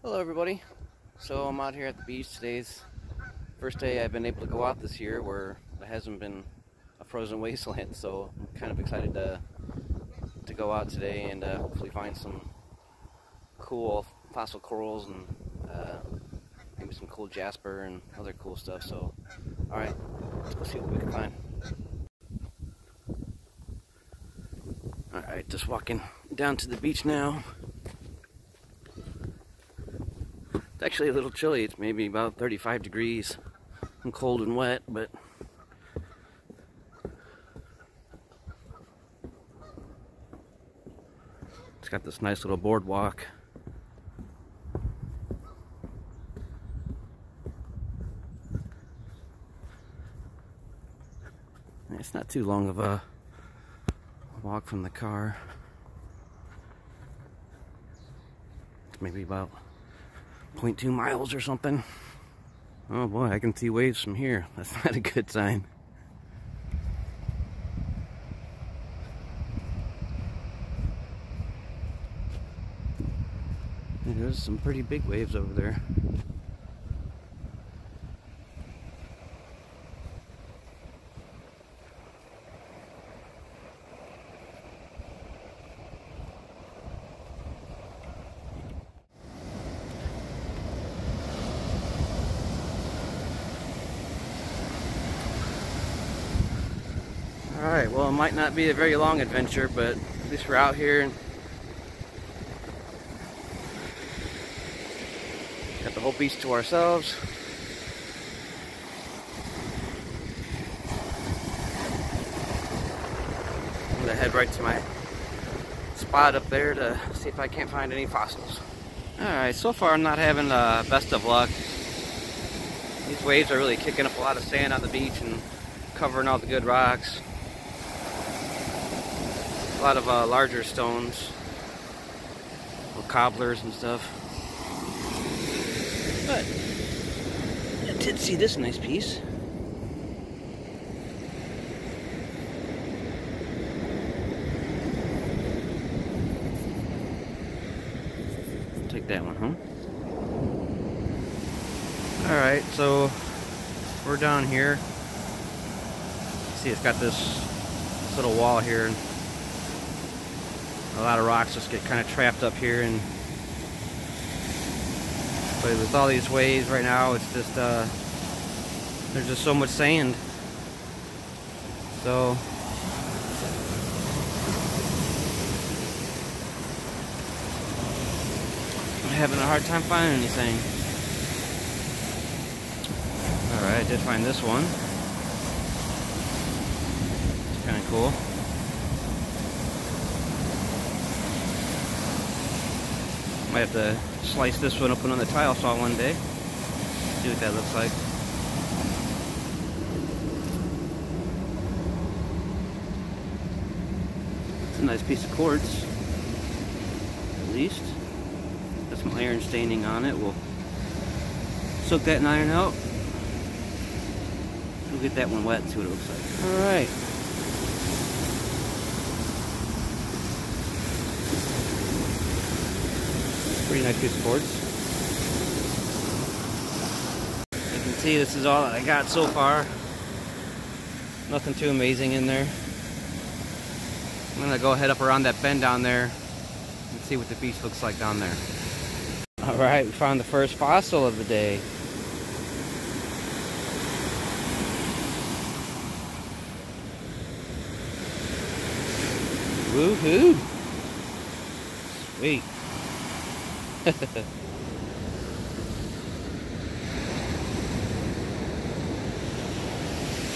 Hello everybody. So I'm out here at the beach. Today's first day I've been able to go out this year where it hasn't been a frozen wasteland, so I'm kind of excited to go out today and hopefully find some cool fossil corals and maybe some cool jasper and other cool stuff. So alright, let's go see what we can find. Alright, just walking down to the beach now. It's actually a little chilly. It's maybe about 35 degrees and cold and wet, but it's got this nice little boardwalk. It's not too long of a walk from the car. It's maybe about 0.2 miles or something. Oh boy, I can see waves from here. That's not a good sign. There's some pretty big waves over there. Alright, well, it might not be a very long adventure, but at least we're out here and got the whole beach to ourselves. I'm gonna head right to my spot up there to see if I can't find any fossils. Alright, so far I'm not having the best of luck. These waves are really kicking up a lot of sand on the beach and covering all the good rocks. A lot of larger stones, little cobblers and stuff. But I did see this nice piece. Take that one, huh? Alright, so we're down here. See, it's got this little wall here. A lot of rocks just get kind of trapped up here, and but with all these waves right now, it's just there's just so much sand. So I'm having a hard time finding anything. Alright, I did find this one. It's kind of cool. Might have to slice this one open on the tile saw one day. See what that looks like. It's a nice piece of quartz, at least. Got some iron staining on it. We'll soak that in iron out. We'll get that one wet and see what it looks like. Alright. Pretty nice piece of quartz. You can see this is all that I got so far. Nothing too amazing in there. I'm gonna go head up around that bend down there and see what the beach looks like down there. Alright, we found the first fossil of the day. Woohoo! Sweet.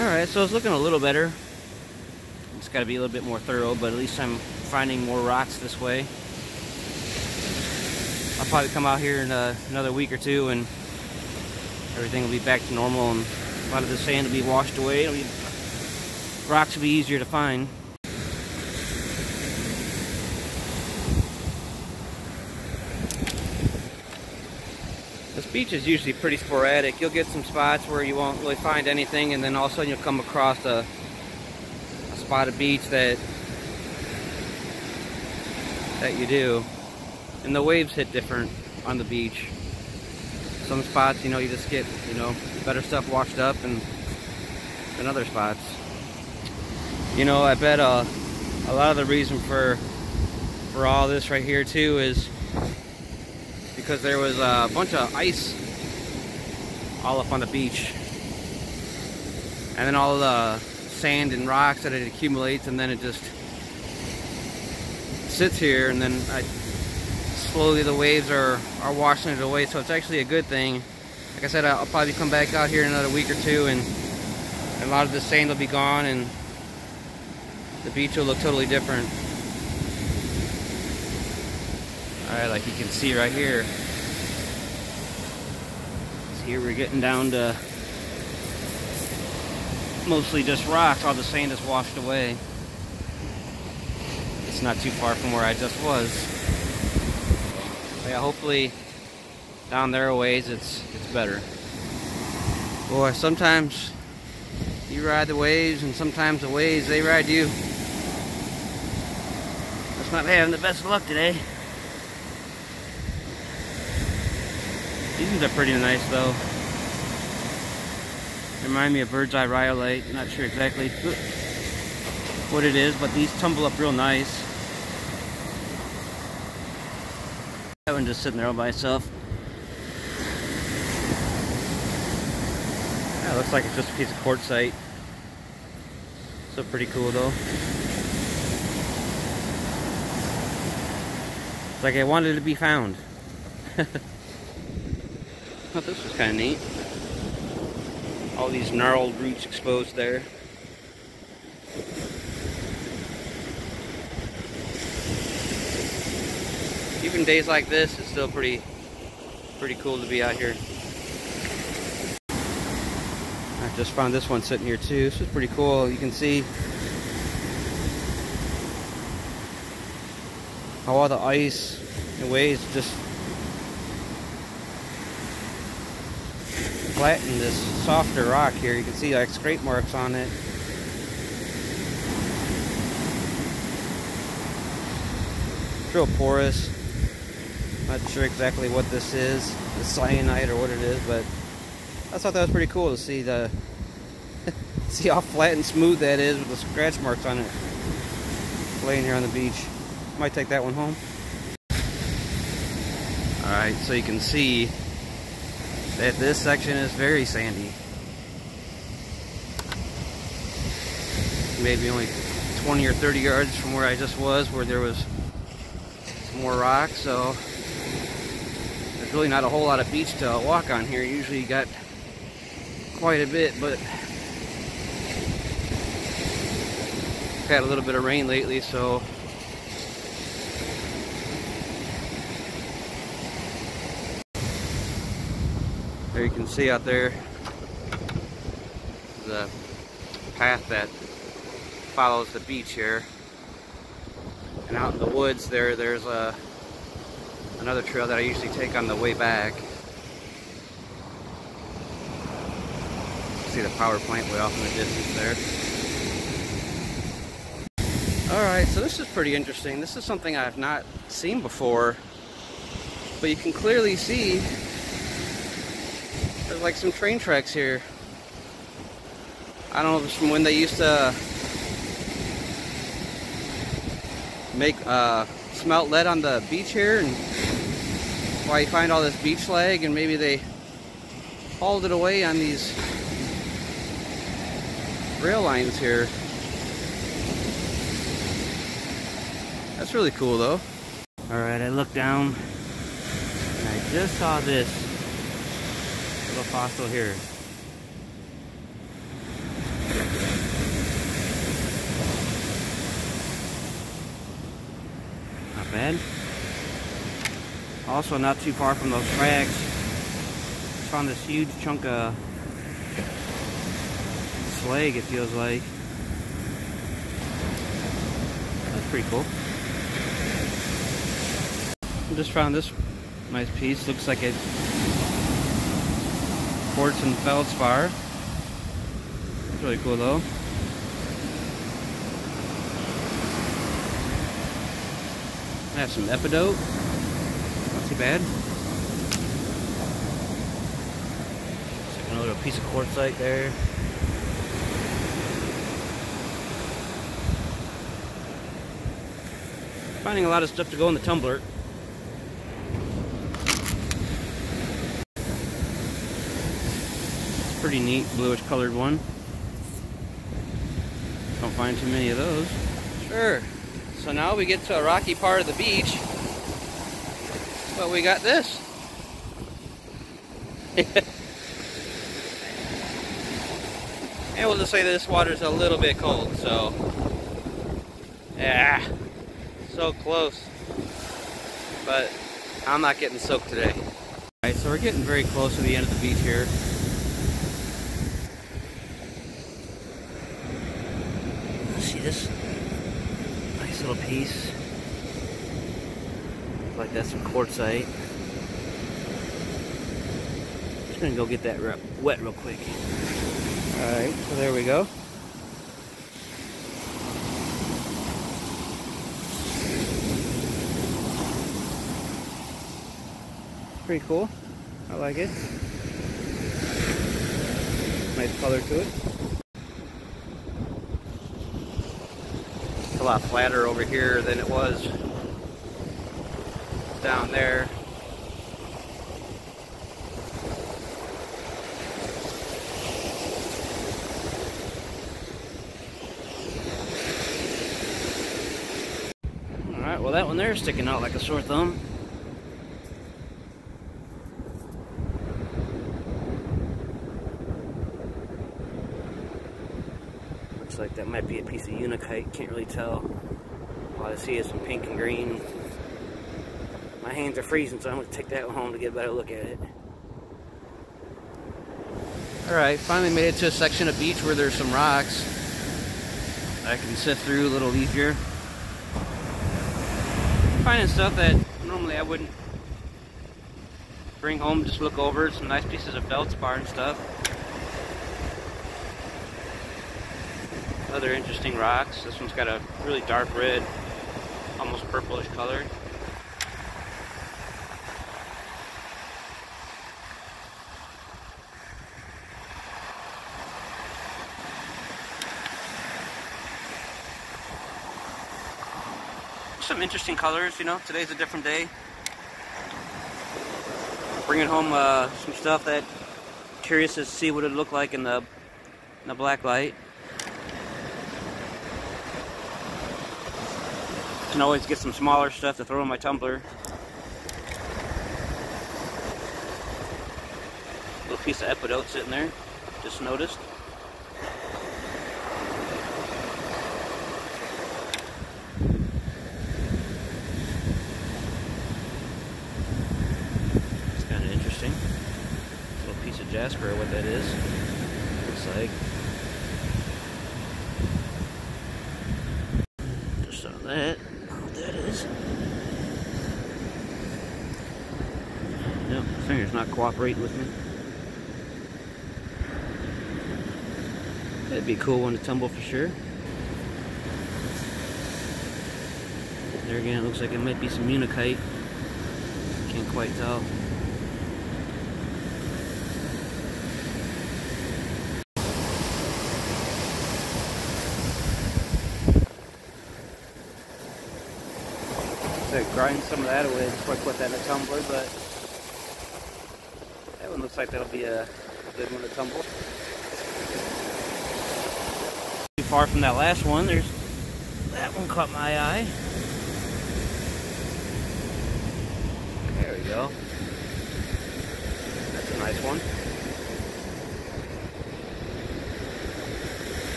Alright, so it's looking a little better. It's got to be a little bit more thorough, but at least I'm finding more rocks this way. I'll probably come out here in another week or two and everything will be back to normal and a lot of the sand will be washed away. Rocks will be easier to find. This beach is usually pretty sporadic. You'll get some spots where you won't really find anything, and then all of a sudden you'll come across a spot of beach that you do. And the waves hit different on the beach. Some spots, you know, you just get, you know, better stuff washed up than other spots. You know, I bet a lot of the reason for all this right here too is because there was a bunch of ice all up on the beach, and then all the sand and rocks that it accumulates, and then it just sits here, and then slowly the waves are washing it away. So it's actually a good thing. Like I said, I'll probably come back out here in another week or two, and a lot of the sand will be gone, and the beach will look totally different. Alright, like you can see right here. So here we're getting down to mostly just rocks. All the sand is washed away. It's not too far from where I just was. But yeah, hopefully down there a ways it's better. Boy, sometimes you ride the waves, and sometimes the waves, they ride you. Just not having the best luck today. These ones are pretty nice though. Remind me of bird's eye rhyolite. Not sure exactly what it is, but these tumble up real nice. That one just sitting there all by itself. Yeah, it looks like it's just a piece of quartzite. So pretty cool though. It's like I wanted to be found. I thought this was kind of neat. All these gnarled roots exposed there. Even days like this, it's still pretty cool to be out here. I just found this one sitting here too. This is pretty cool. You can see how all the ice and waves just flatten this softer rock here. You can see like scrape marks on it. It's real porous. Not sure exactly what this is, the cyanide or what it is, but I thought that was pretty cool to see the see how flat and smooth that is with the scratch marks on it laying here on the beach. Might take that one home. Alright, so you can see that this section is very sandy. Maybe only 20 or 30 yards from where I just was, where there was some more rock, so there's really not a whole lot of beach to walk on here. Usually you got quite a bit, but we've had a little bit of rain lately, so there you can see out there the path that follows the beach here, and out in the woods there's another trail that I usually take on the way back. See the power plant way off in the distance there. Alright, so this is pretty interesting. This is something I've not seen before, but you can clearly see there's like some train tracks here. I don't know if it's from when they used to make smelt lead on the beach here, and why you find all this beach slag, and maybe they hauled it away on these rail lines here. That's really cool though. Alright, I looked down and I just saw this little fossil here. Not bad. Also not too far from those frags, just found this huge chunk of slag, it feels like. That's pretty cool. I just found this nice piece. Looks like it's quartz and feldspar. It's really cool though. I have some epidote. Not too bad. little piece of quartzite there. Finding a lot of stuff to go in the tumbler. It's a pretty neat bluish colored one. Don't find too many of those. Sure. So now we get to a rocky part of the beach. But we got this. And we'll just say this water's a little bit cold, so yeah, so close. But I'm not getting soaked today. Alright, so we're getting very close to the end of the beach here. See this nice little piece. Looks like that's some quartzite. Just gonna go get that wet real quick. Alright, so there we go. Pretty cool. I like it. Nice color to it. It's a lot flatter over here than it was down there. Alright, well that one there is sticking out like a sore thumb. Looks like that might be a piece of unakite, can't really tell. All I see is some pink and green. My hands are freezing, so I'm going to take that one home to get a better look at it. Alright, finally made it to a section of beach where there's some rocks I can sift through a little easier. Finding stuff that normally I wouldn't bring home, just look over. Some nice pieces of feldspar and stuff. Other interesting rocks. This one's got a really dark red, almost purplish color. Some interesting colors, you know. Today's a different day. Bringing home some stuff that I'm curious to see what it looked like in the black light. Can always get some smaller stuff to throw in my tumbler. Little piece of epidote sitting there. Just noticed. Jasper, what that is. Looks like. Just saw that. What that is. Nope, my finger's not cooperating with me. That'd be a cool one to tumble for sure. There again, it looks like it might be some unakite. Can't quite tell. Grind some of that away before I put that in a tumbler, but that one looks like that'll be a good one to tumble. Too far from that last one, there's that one caught my eye. There we go. That's a nice one.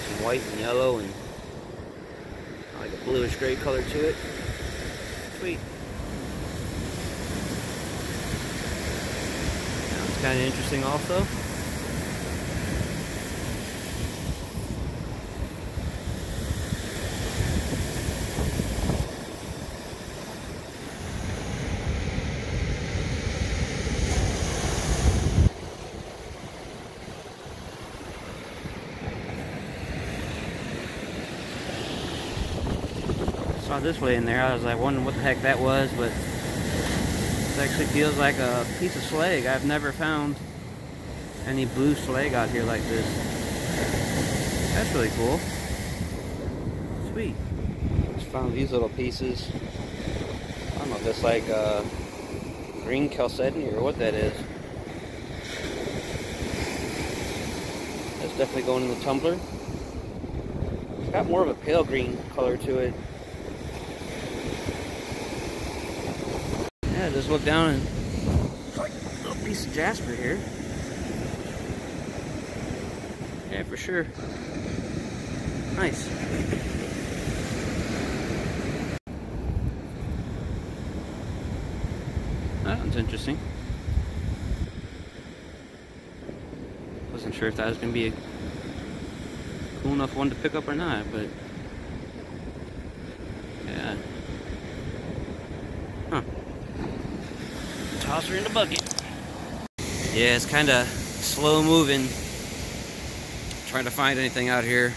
Some white and yellow and like a bluish gray color to it. Sweet. Sounds kind of interesting also. Saw this way in there. I was like wondering what the heck that was, but This actually feels like a piece of slag. I've never found any blue slag out here like this. That's really cool. Sweet. Just found these little pieces. I don't know if that's like green chalcedony or what that is. That's definitely going in the tumbler. It's got more of a pale green color to it. Yeah, just look down and it's like a little piece of jasper here. Yeah, for sure. Nice. That one's interesting. Wasn't sure if that was going to be a cool enough one to pick up or not, but yeah. Huh. Toss her in the bucket. Yeah, it's kind of slow moving. Trying to find anything out here.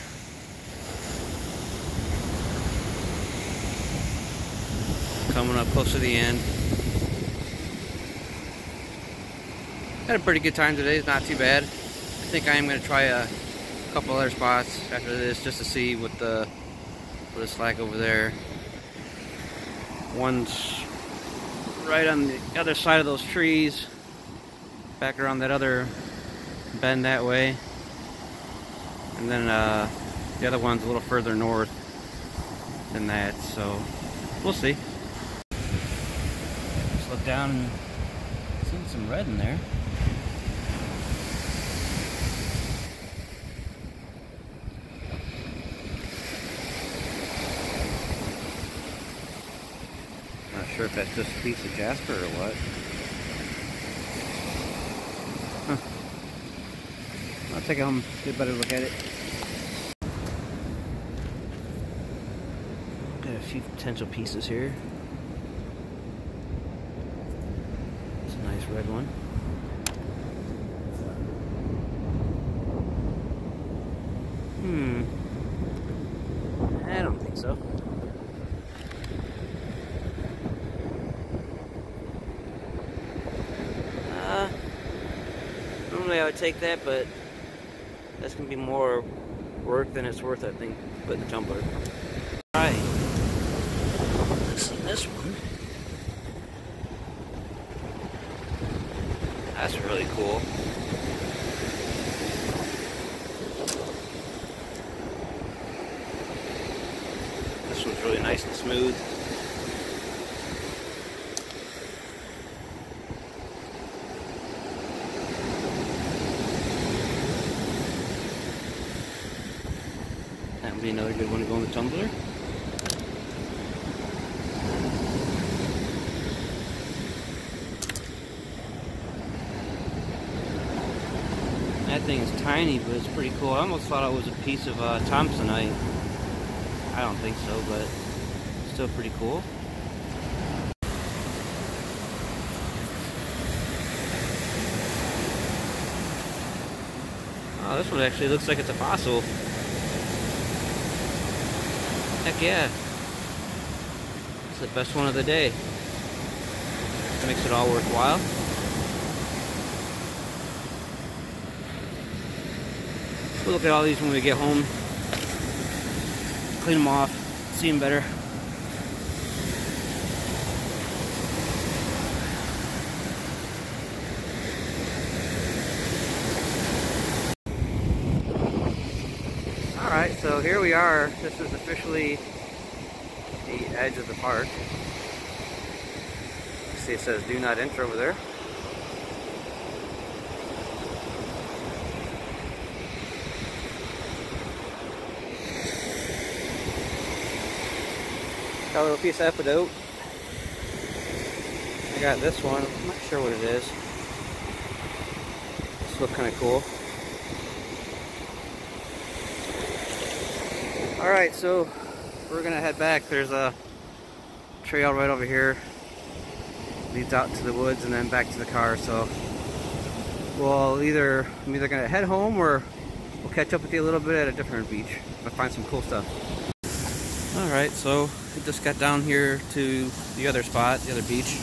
Coming up close to the end. Had a pretty good time today. It's not too bad. I think I am going to try a couple other spots after this just to see what it's like over there. One's right on the other side of those trees, back around that other bend that way, and then the other one's a little further north than that, so we'll see. Just look down and see some red in there. Not sure if that's just a piece of jasper or what. Huh. I'll take it home, get a better look at it. Got a few potential pieces here. It's a nice red one. I don't think so. Normally I would take that, but that's gonna be more work than it's worth, I think, to put in the tumbler. Alright. Let's see this one. That's really cool. This one's really nice and smooth. That would be another good one to go in the tumbler. That thing is tiny, but it's pretty cool. I almost thought it was a piece of Thompsonite. I don't think so, but still pretty cool. Oh, this one actually looks like it's a fossil. Heck yeah. It's the best one of the day. Makes it all worthwhile. We'll look at all these when we get home. Clean them off, see them better. Alright, so here we are. This is officially the edge of the park. See, it says do not enter over there. Got a little piece of epidote. I got this one. I'm not sure what it is. This looks kind of cool. Alright, so we're gonna head back. There's a trail right over here. Leads out to the woods and then back to the car. So I'm either gonna head home or we'll catch up with you a little bit at a different beach if I find some cool stuff. Alright, so we just got down here to the other spot, the other beach.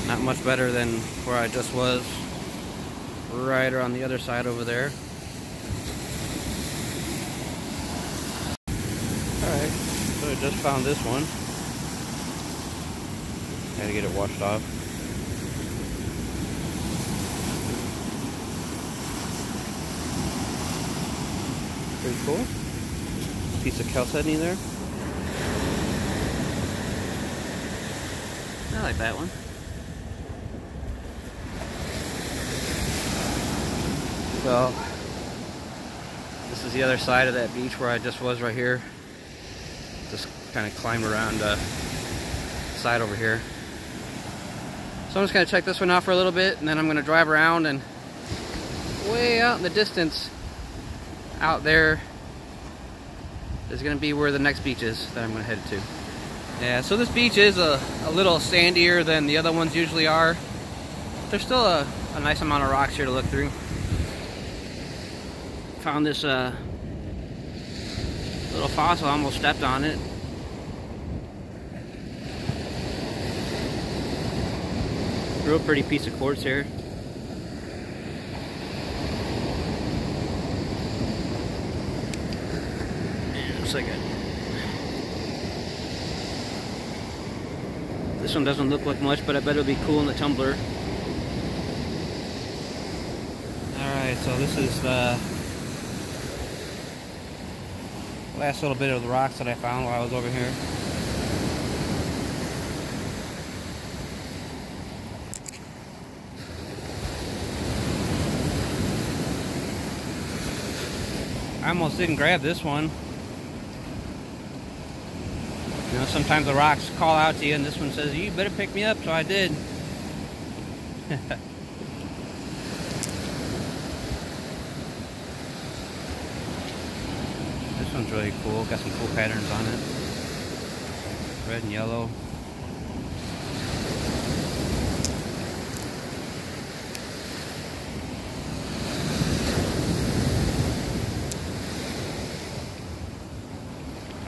Not much better than where I just was, right on the other side over there. Alright, so I just found this one. Had to get it washed off. Pretty cool. Piece of chalcedony there. I like that one. So, this is the other side of that beach where I just was right here. Just kind of climbed around the side over here. So I'm just going to check this one out for a little bit, and then I'm going to drive around, and way out in the distance, out there, is going to be where the next beach is that I'm going to head to. Yeah, so this beach is a little sandier than the other ones usually are. There's still a nice amount of rocks here to look through. Found this little fossil, I almost stepped on it. Real pretty piece of quartz here. Yeah, looks like it. This one doesn't look like much, but I bet it'll be cool in the tumbler. Alright, so this is the last little bit of the rocks that I found while I was over here. I almost didn't grab this one. You know, sometimes the rocks call out to you, and this one says, "You better pick me up," so I did. This one's really cool. Got some cool patterns on it. Red and yellow.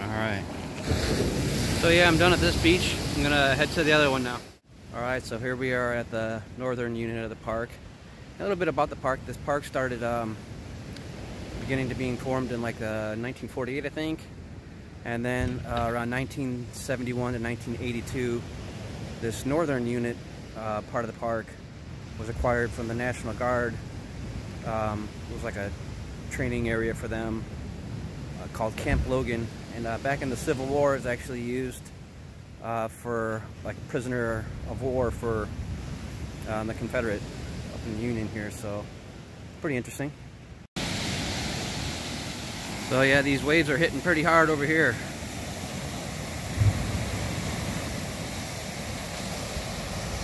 Alright. So yeah, I'm done at this beach. I'm gonna head to the other one now. Alright, so here we are at the northern unit of the park. A little bit about the park. This park started beginning to being formed in like 1948, I think. And then around 1971 to 1982, this northern unit part of the park was acquired from the National Guard. It was like a training area for them called Camp Logan. And back in the Civil War, it's actually used for like a prisoner of war for the Confederate up in the Union here. So pretty interesting. So yeah, these waves are hitting pretty hard over here.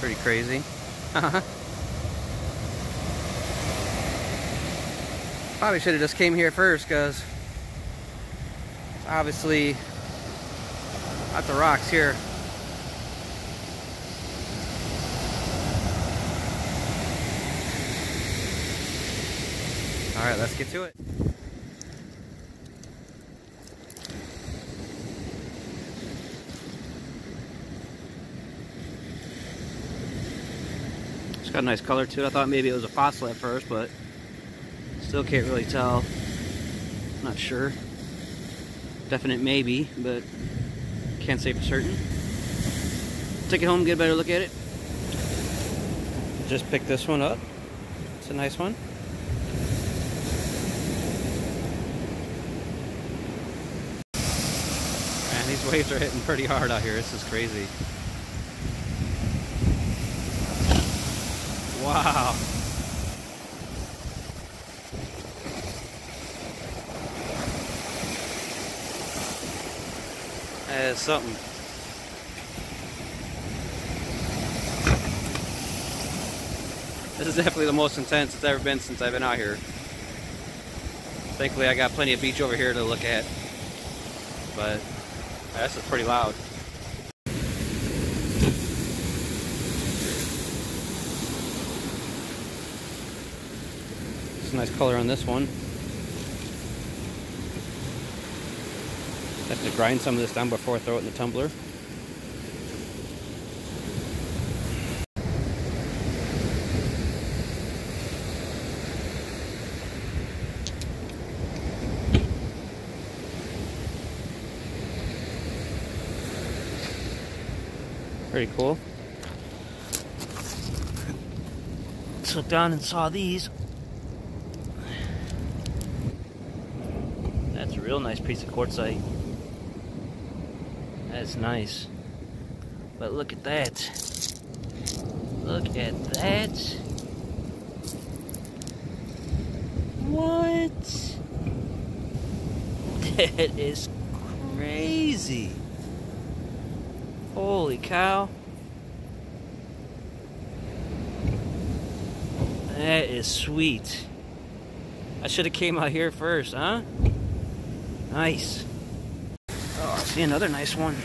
Pretty crazy. Probably should have just came here first, because obviously lots of rocks here. Alright, let's get to it. It's got a nice color to it. I thought maybe it was a fossil at first, but still can't really tell. Not sure. Definite maybe, but can't say for certain. Take it home, get a better look at it. Just picked this one up. It's a nice one. Man, these waves are hitting pretty hard out here. This is crazy. Wow. That is something. This is definitely the most intense it's ever been since I've been out here. Thankfully I got plenty of beach over here to look at. But this is pretty loud. It's a nice color on this one. Have to grind some of this down before I throw it in the tumbler. Pretty cool. Let's look down and saw these. That's a real nice piece of quartzite. That's nice. But look at that. Look at that. What? That is crazy. Holy cow. That is sweet. I should have came out here first, huh? Nice. Oh, I see another nice one.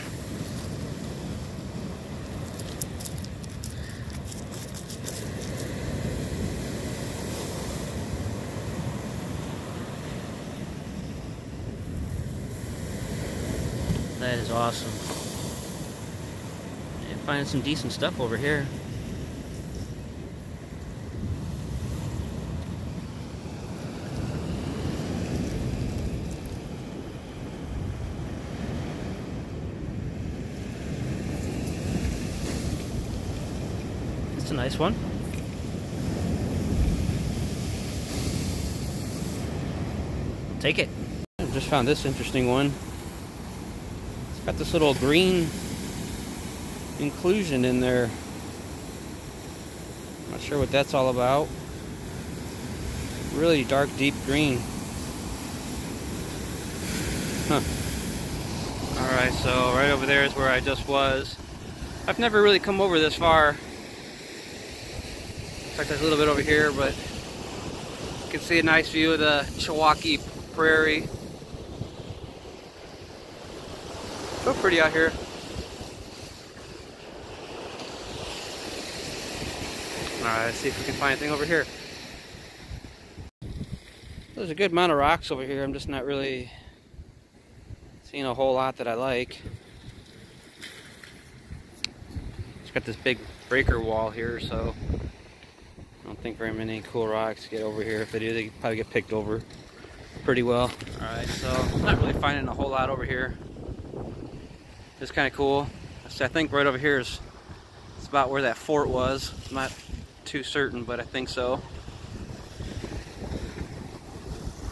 That is awesome. And finding some decent stuff over here. It's a nice one. Take it. I just found this interesting one. Got this little green inclusion in there. Not sure what that's all about. Really dark, deep green. Huh. Alright, so right over there is where I just was. I've never really come over this far. In fact, there's a little bit over here, but you can see a nice view of the Chilwaukee Prairie. So pretty out here. Alright, let's see if we can find anything over here. There's a good amount of rocks over here. I'm just not really seeing a whole lot that I like. It's got this big breaker wall here, so I don't think very many cool rocks get over here. If they do, they probably get picked over pretty well. Alright, so I'm not really finding a whole lot over here. It's kind of cool. I think right over here is about where that fort was. I'm not too certain, but I think so.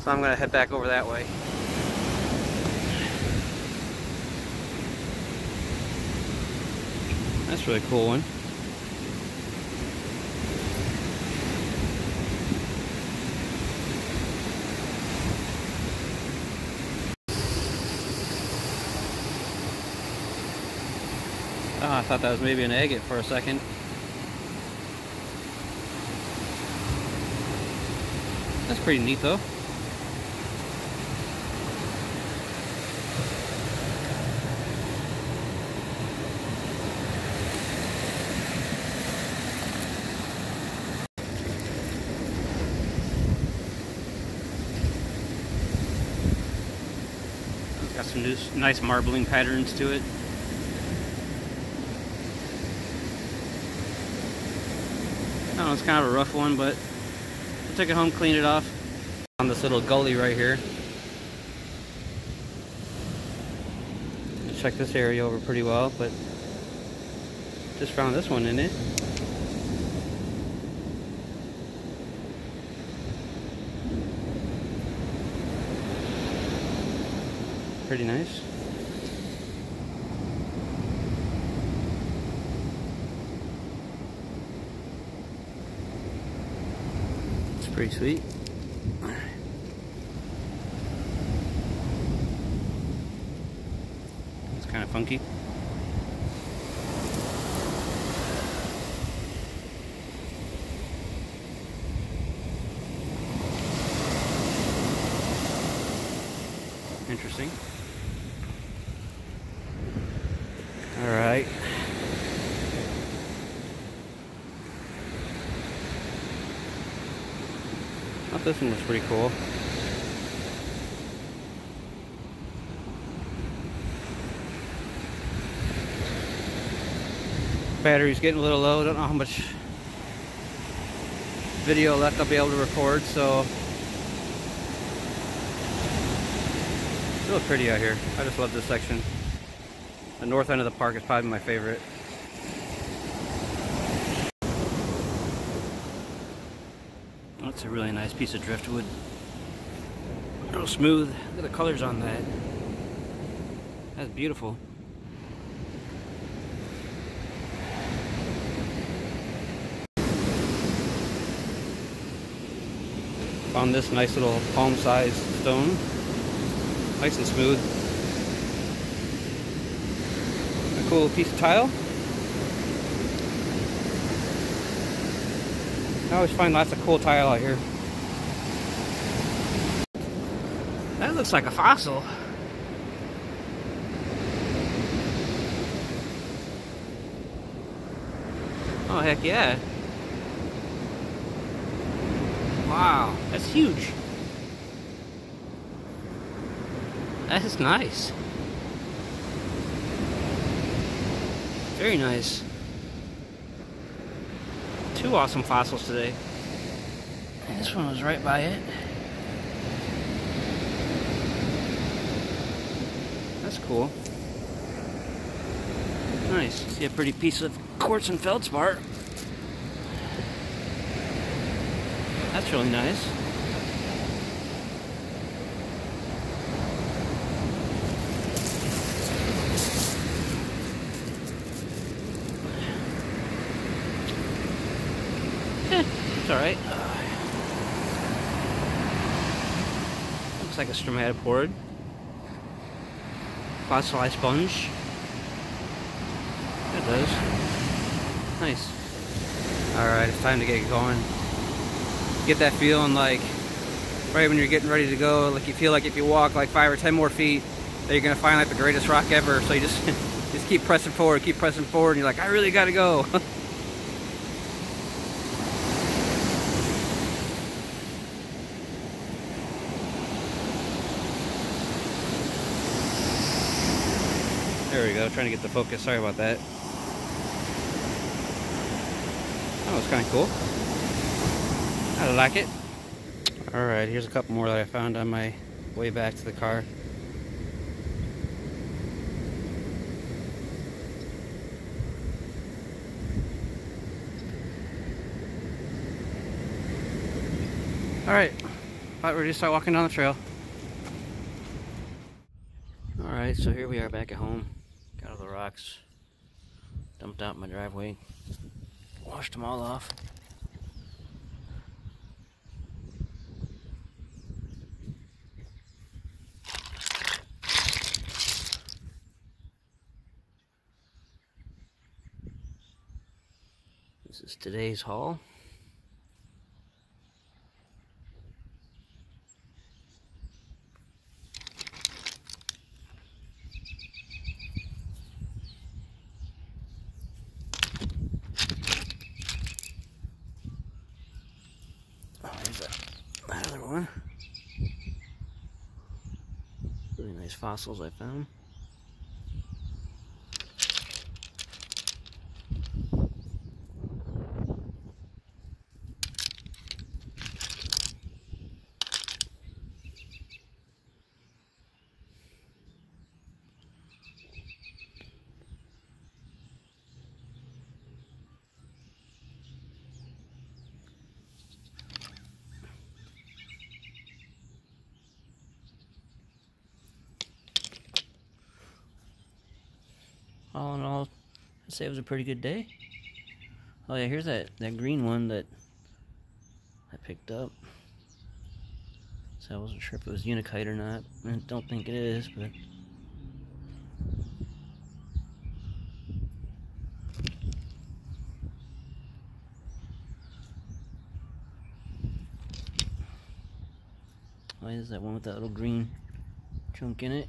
So I'm going to head back over that way. That's a really cool one. Oh, I thought that was maybe an agate for a second. That's pretty neat though. It's got some nice marbling patterns to it. I know it's kind of a rough one, but I'll take it home, clean it off. On this little gully right here. Check this area over pretty well, but just found this one in it. Pretty nice. Pretty sweet. It's kind of funky. Interesting. All right. I thought this one was pretty cool. Battery's getting a little low. Don't know how much video left I'll be able to record, so it's really pretty out here. I just love this section. The north end of the park is probably my favorite. That's a really nice piece of driftwood. Real smooth. Look at the colors on that. That's beautiful. Found this nice little palm-sized stone. Nice and smooth. A cool piece of tile. I always find lots of cool tile out here. That looks like a fossil. Oh, heck yeah. Wow, that's huge. That is nice. Very nice. Two awesome fossils today. And this one was right by it. That's cool. Nice. See a pretty piece of quartz and feldspar. That's really nice. It's alright. Looks like a stromatopod. Fossilized sponge. It does. Nice. Alright, it's time to get going. Get that feeling like right when you're getting ready to go, like you feel like if you walk like 5 or 10 more feet that you're gonna find like the greatest rock ever. So you just just keep pressing forward, and you're like, I really gotta go. There we go, trying to get the focus. Sorry about that. That was kind of cool. I like it. Alright, here's a couple more that I found on my way back to the car. Alright, about ready to start walking down the trail. Alright, so here we are back at home. Got all the rocks dumped out in my driveway. Washed them all off. This is today's haul. Oh, there's that other one. Really nice fossils I found. All in all, I'd say it was a pretty good day. Oh yeah, here's that green one that I picked up. So I wasn't sure if it was unikite or not. I don't think it is, but... Why is that one with that little green chunk in it?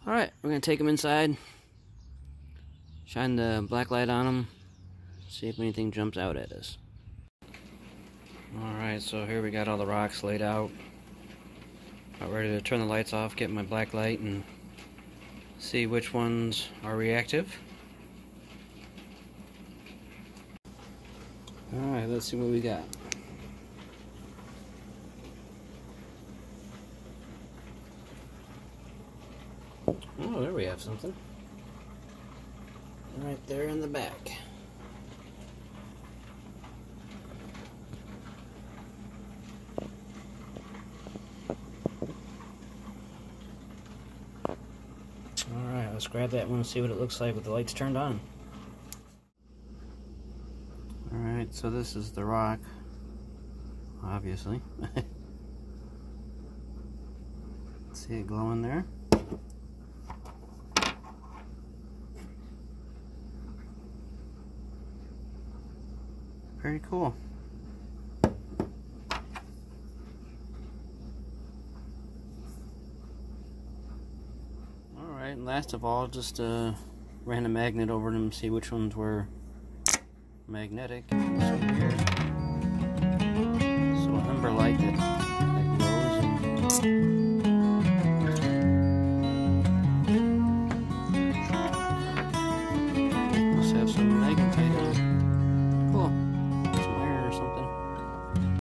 Alright, we're going to take them inside, shine the black light on them, see if anything jumps out at us. Alright, so here we got all the rocks laid out. About ready to turn the lights off, get my black light, and see which ones are reactive. Alright, let's see what we got. Oh, there we have something. Right there in the back. Alright, let's grab that one and see what it looks like with the lights turned on. Alright, so this is the rock, obviously. See it glowing there? Very cool. Alright, and last of all, just ran a magnet over them to see which ones were magnetic. This one here. So a number light that glows and